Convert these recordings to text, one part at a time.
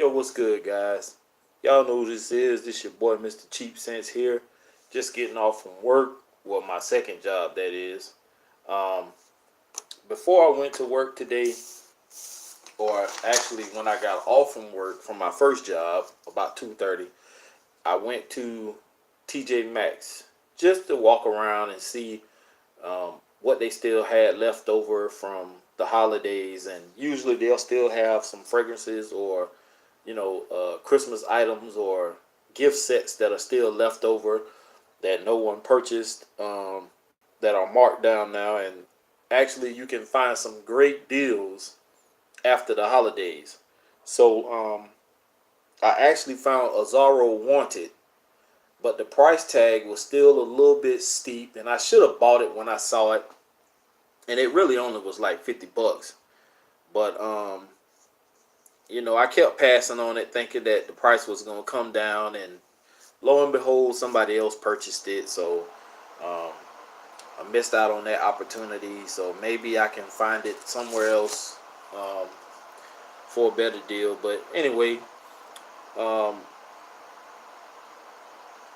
Yo, what's good, guys? Y'all know who this is. This your boy, Mr. Cheap Sense here. Just getting off from work. Well, my second job, that is. Um, Before I went to work today, or actually when I got off from work from my first job, about 2:30, I went to TJ Maxx just to walk around and see what they still had left over from the holidays. And usually they'll still have some fragrances or Christmas items or gift sets that are still left over that no one purchased, that are marked down now. And actually, you can find some great deals after the holidays. So I actually found a Zorro Wanted, but the price tag was still a little bit steep, and I should have bought it when I saw it. And it really only was like $50. But I kept passing on it, thinking that the price was gonna come down, and lo and behold, somebody else purchased it. So um, I missed out on that opportunity. So maybe I can find it somewhere else um, for a better deal. But anyway, um,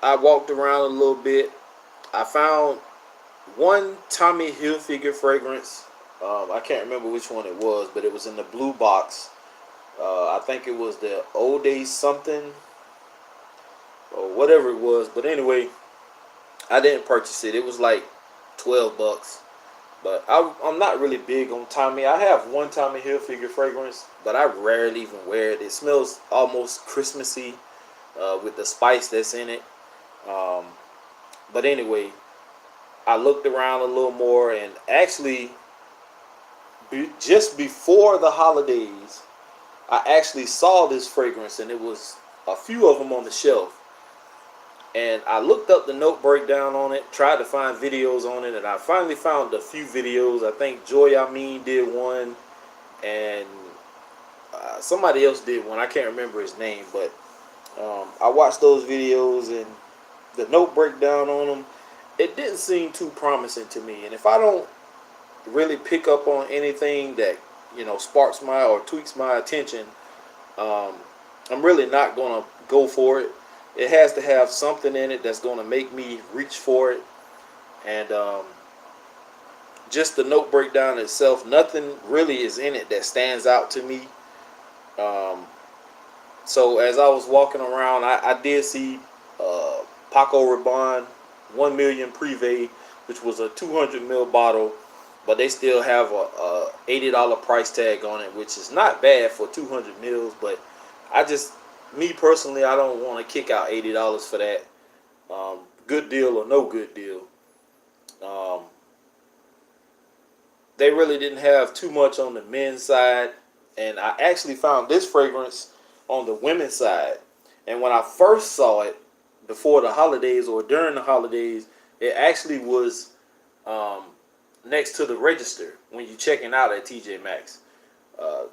I walked around a little bit. I found one Tommy Hilfiger fragrance. I can't remember which one it was, but it was in the blue box. I think it was the Old Day something or whatever it was. But anyway, I didn't purchase it. It was like $12. But I'm not really big on Tommy. I have one Tommy Hilfiger fragrance, but I rarely even wear it. It smells almost Christmassy with the spice that's in it. Um, but anyway, I looked around a little more, and actually, just before the holidays, I actually saw this fragrance, and it was a few of them on the shelf. And I looked up the note breakdown on it, tried to find videos on it, and I finally found a few videos. I think Joy Amin did one, and somebody else did one. I can't remember his name, but I watched those videos, and the note breakdown on them, it didn't seem too promising to me. And if I don't really pick up on anything that sparks my or tweaks my attention, um, I'm really not gonna go for it. It has to have something in it that's gonna make me reach for it. And just the note breakdown itself, nothing really is in it that stands out to me. Um, so as I was walking around, I did see Paco Rabanne 1 million Privé, which was a 200 ml bottle, but they still have a $80 price tag on it, which is not bad for 200 mils. But me personally, I don't want to kick out $80 for that. Good deal or no good deal. Um, they really didn't have too much on the men's side, and I actually found this fragrance on the women's side. And when I first saw it before the holidays or during the holidays, it actually was um, next to the register when you're checking out at TJ Maxx.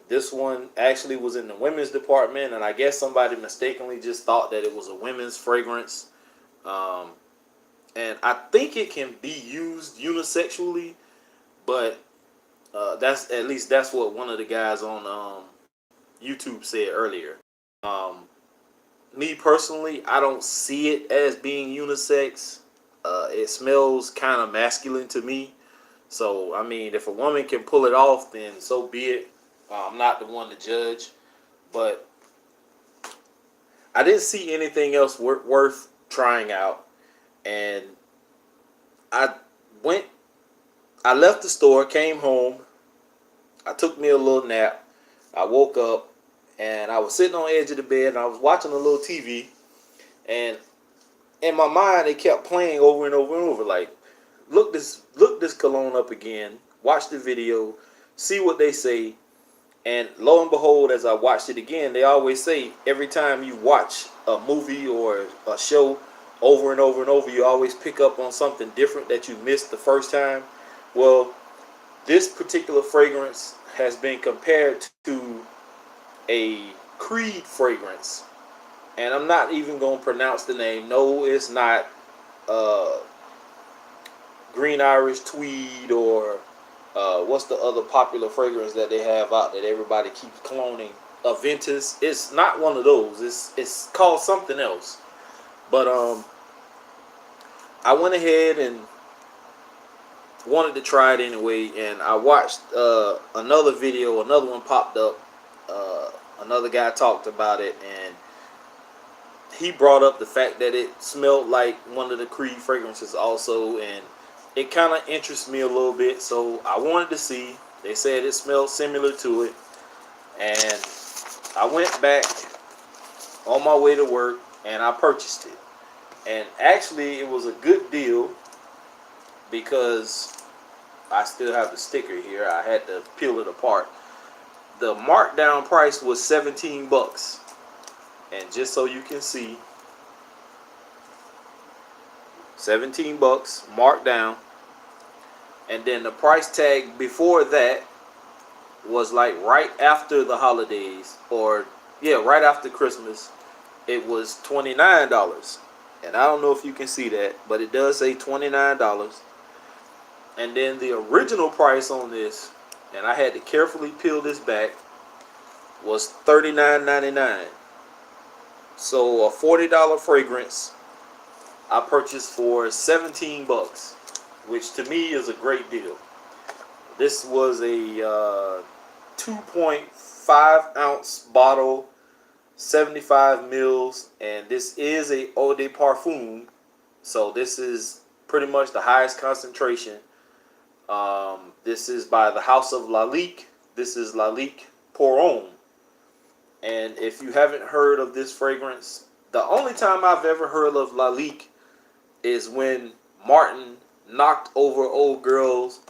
This one actually was in the women's department, and I guess somebody mistakenly just thought that it was a women's fragrance. Um, and I think it can be used unisexually, but that's what one of the guys on YouTube said earlier. Um, Me personally, I don't see it as being unisex. It smells kind of masculine to me. So, I mean, if a woman can pull it off, then so be it. I'm not the one to judge. But I didn't see anything else worth trying out. And I went, I left the store, came home. I took me a little nap. I woke up, and I was sitting on the edge of the bed, and I was watching a little TV. And in my mind, it kept playing over and over and over. Like, look this cologne up again. Watch the video. See what they say. And lo and behold, as I watched it again, they always say every time you watch a movie or a show over and over and over, you always pick up on something different that you missed the first time. Well, this particular fragrance has been compared to a Creed fragrance, and I'm not even going to pronounce the name. No, it's not uh, Green Irish Tweed or what's the other popular fragrance that they have out that everybody keeps cloning? Aventus. It's not one of those. It's called something else. But I went ahead and wanted to try it anyway, and I watched another video. Another one popped up. Another guy talked about it, and he brought up the fact that it smelled like one of the Creed fragrances also, and it kind of interests me a little bit. So I wanted to see. They said it smelled similar to it, and I went back on my way to work and I purchased it. And actually, it was a good deal because I still have the sticker here. I had to peel it apart. The markdown price was $17. And just so you can see, $17 marked down. And then the price tag before that was like right after the holidays, or yeah, right after Christmas. It was $29. And I don't know if you can see that, but it does say $29. And then the original price on this, and I had to carefully peel this back, was $39.99. So a $40 fragrance I purchased for $17, which to me is a great deal. This was a 2.5 ounce bottle, 75 mils, and this is a eau de parfum. So this is pretty much the highest concentration. This is by the House of Lalique. This is Lalique pour homme. And if you haven't heard of this fragrance, the only time I've ever heard of Lalique is when Martin knocked over old girl's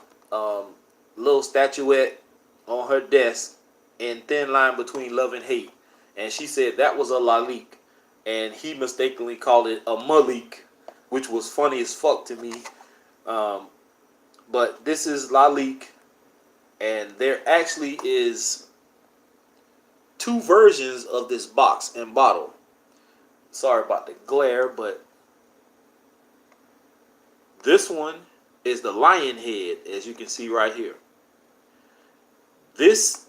little statuette on her desk in Thin Line Between Love and Hate. And she said that was a Lalique. And he mistakenly called it a Malik, which was funny as fuck to me. But this is Lalique. And there actually is two versions of this box and bottle. Sorry about the glare, but this one is the lion head, as you can see right here. This,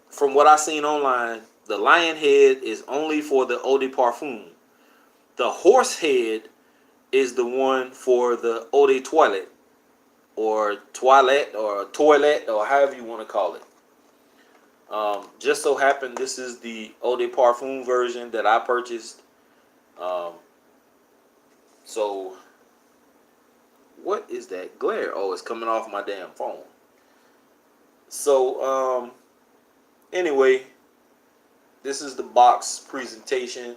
from what I seen online, the lion head is only for the eau de parfum. The horse head is the one for the eau de toilette, or toilette, or however you want to call it. Just so happened this is the eau de parfum version that I purchased. So what is that glare? Oh, it's coming off my damn phone. So anyway, this is the box presentation.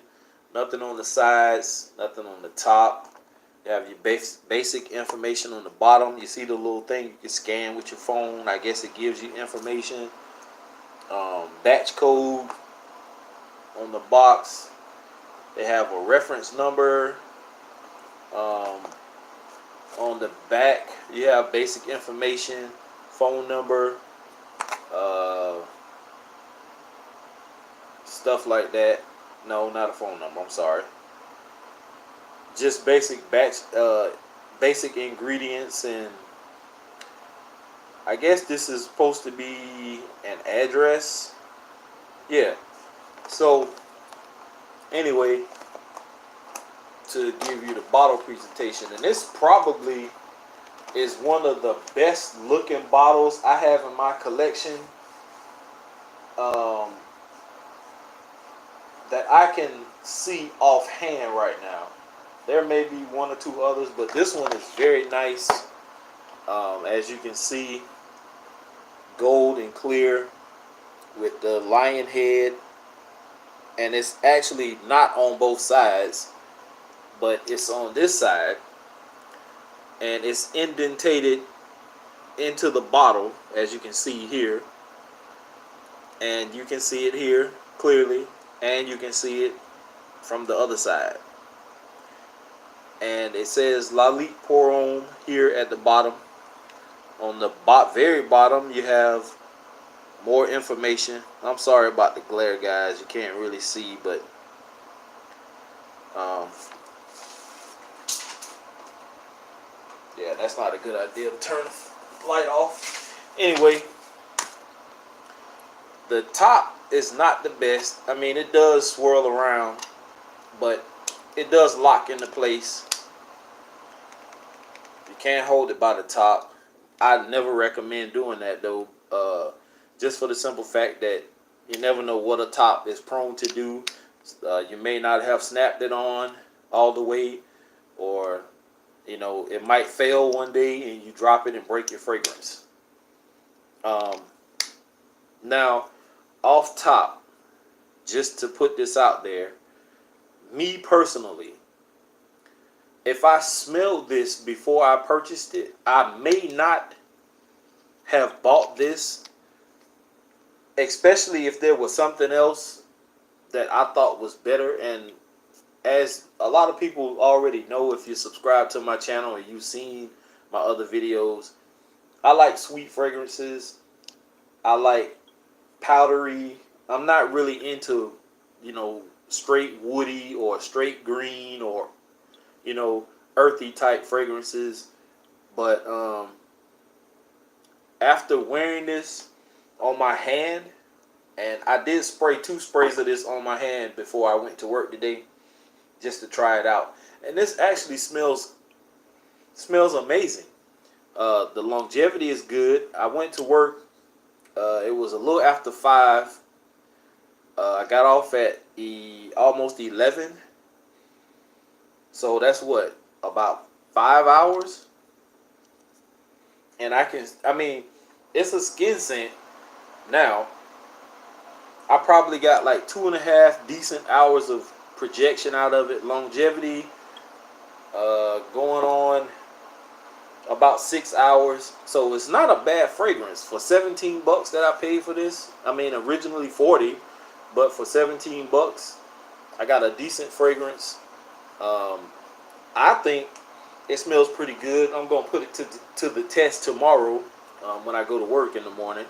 Nothing on the sides, nothing on the top. You have your basic information on the bottom. You see the little thing you can scan with your phone. I guess it gives you information. Batch code on the box. They have a reference number. On the back, you have basic information, phone number, stuff like that. No, not a phone number. I'm sorry. Just basic basic ingredients, and I guess this is supposed to be an address. Yeah. So anyway, to give you the bottle presentation, and this probably is one of the best looking bottles I have in my collection, that I can see offhand right now. There may be one or two others, but this one is very nice. As you can see, gold and clear with the lion head, and it's actually not on both sides, but it's on this side, and it's indentated into the bottle, as you can see here, and you can see it here clearly, and you can see it from the other side. And it says Lalique pour homme here at the bottom. On the very bottom, you have more information. I'm sorry about the glare, guys. You can't really see, but yeah, that's not a good idea to turn the light off. Anyway, the top is not the best. I mean, it does swirl around, but it does lock into place. You can't hold it by the top. I never recommend doing that though, just for the simple fact that you never know what a top is prone to do. You may not have snapped it on all the way, or it might fail one day and you drop it and break your fragrance. Now, off top, just to put this out there, me personally, if I smelled this before I purchased it, I may not have bought this, especially if there was something else that I thought was better. And as a lot of people already know, if you subscribe to my channel or you've seen my other videos, I like sweet fragrances. I like powdery. I'm not really into, straight woody or straight green or, earthy type fragrances. But after wearing this on my hand, and I did spray 2 sprays of this on my hand before I went to work today, just to try it out. And this actually smells amazing. The longevity is good. I went to work. It was a little after 5. I got off at almost 11. So that's what, about 5 hours. And it's a skin scent. Now, I probably got like 2.5 decent hours of projection out of it. Longevity going on about 6 hours. So it's not a bad fragrance for $17 that I paid for this. I mean, originally 40, but for $17, I got a decent fragrance. I think it smells pretty good. I'm gonna put it to the test tomorrow when I go to work in the morning.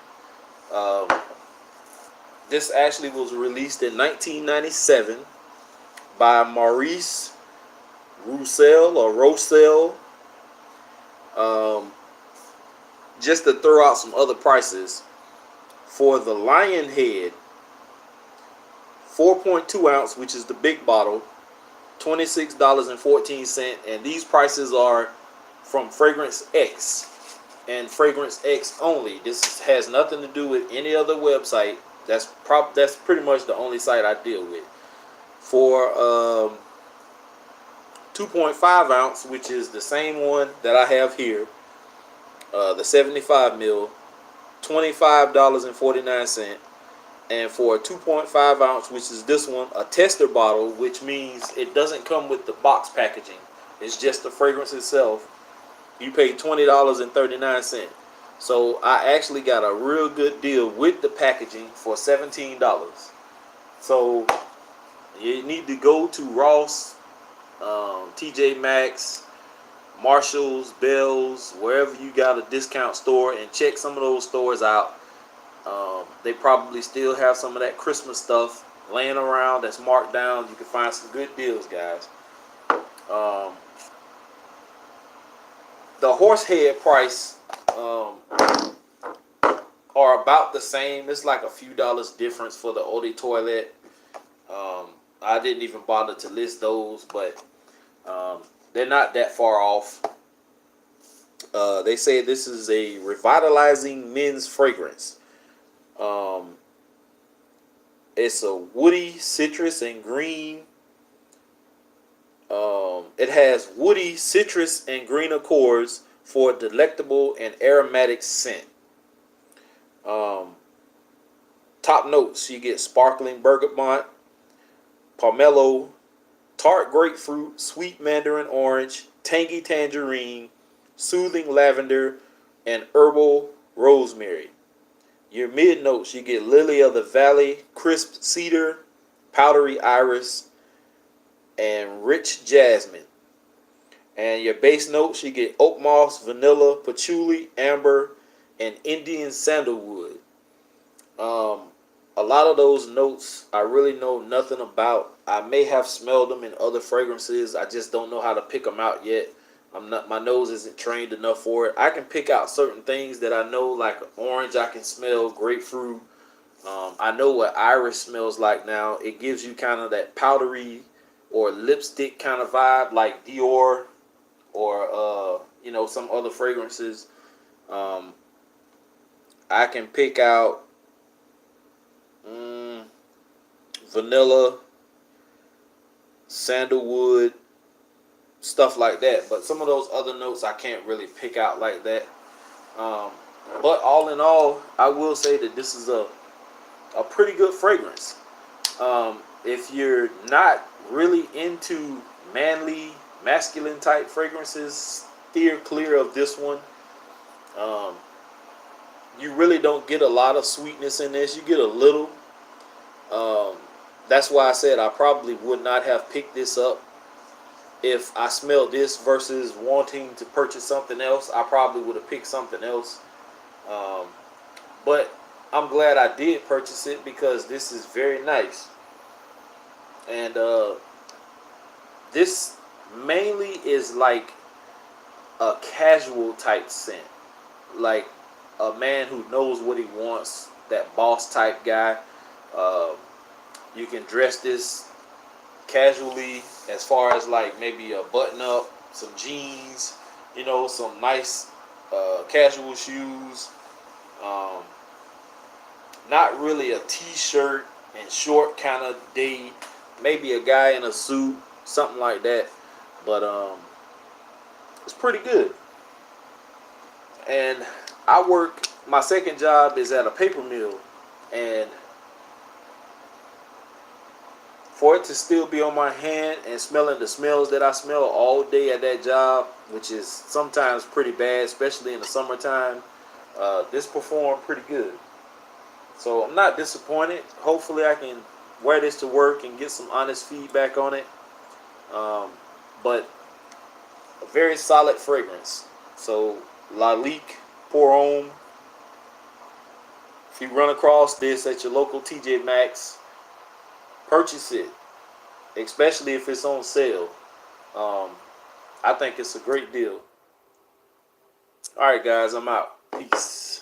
This actually was released in 1997 by Maurice Roussel. Just to throw out some other prices, for the Lion Head, 4.2 ounce, which is the big bottle, $26.14, and these prices are from Fragrance X and Fragrance X only. This has nothing to do with any other website. That's pretty much the only site I deal with. For 2.5 ounce, which is the same one that I have here, the 75 mil, $25.49. And for a 2.5 ounce, which is this one, a tester bottle, which means it doesn't come with the box packaging, it's just the fragrance itself, you pay $20.39. So I actually got a real good deal with the packaging for $17. So you need to go to Ross, TJ Maxx, Marshalls, Bells, wherever you got a discount store, and check some of those stores out. They probably still have some of that Christmas stuff laying around that's marked down. You can find some good deals, guys. The Horsehead price are about the same. It's like a few dollars difference for the Eau de Toilette. I didn't even bother to list those, but they're not that far off. They say this is a revitalizing men's fragrance. It's a woody, citrus, and green. It has woody, citrus, and green accords for a delectable and aromatic scent. Top notes: you get sparkling bergamot, pomelo, tart grapefruit, sweet mandarin orange, tangy tangerine, soothing lavender, and herbal rosemary. Your mid notes: you get lily of the valley, crisp cedar, powdery iris, and rich jasmine. And your base notes: you get oak moss, vanilla, patchouli, amber, and Indian sandalwood. A lot of those notes I really know nothing about. I may have smelled them in other fragrances. I just don't know how to pick them out yet. My nose isn't trained enough for it. I can pick out certain things that I know, like orange I can smell, grapefruit, I know what Iris smells like now. It gives you kind of that powdery or lipstick kind of vibe, like Dior or some other fragrances. Um, I can pick out vanilla, sandalwood, stuff like that. But some of those other notes I can't really pick out like that. Um, but all in all, I will say that this is a pretty good fragrance. If you're not really into manly, masculine type fragrances, steer clear of this one. Um, you really don't get a lot of sweetness in this. You get a little. Um, that's why I said I probably would not have picked this up if I smelled this versus wanting to purchase something else. I probably would have picked something else. Um, but I'm glad I did purchase it because this is very nice. And this mainly is like a casual type scent. Like a man who knows what he wants, that boss type guy. Uh, you can dress this casually as far as like maybe a button up, some jeans, some nice casual shoes. Um, Not really a t-shirt and short kind of day. Maybe a guy in a suit, something like that. But it's pretty good. And I work. My second job is at a paper mill, and for it to still be on my hand and smelling the smells that I smell all day at that job, which is sometimes pretty bad, especially in the summertime, this performed pretty good. So I'm not disappointed. Hopefully I can wear this to work and get some honest feedback on it. But a very solid fragrance. So Lalique Pour Homme. If you run across this at your local TJ Maxx, purchase it, especially if it's on sale. Um, I think it's a great deal. All right, guys, I'm out. Peace.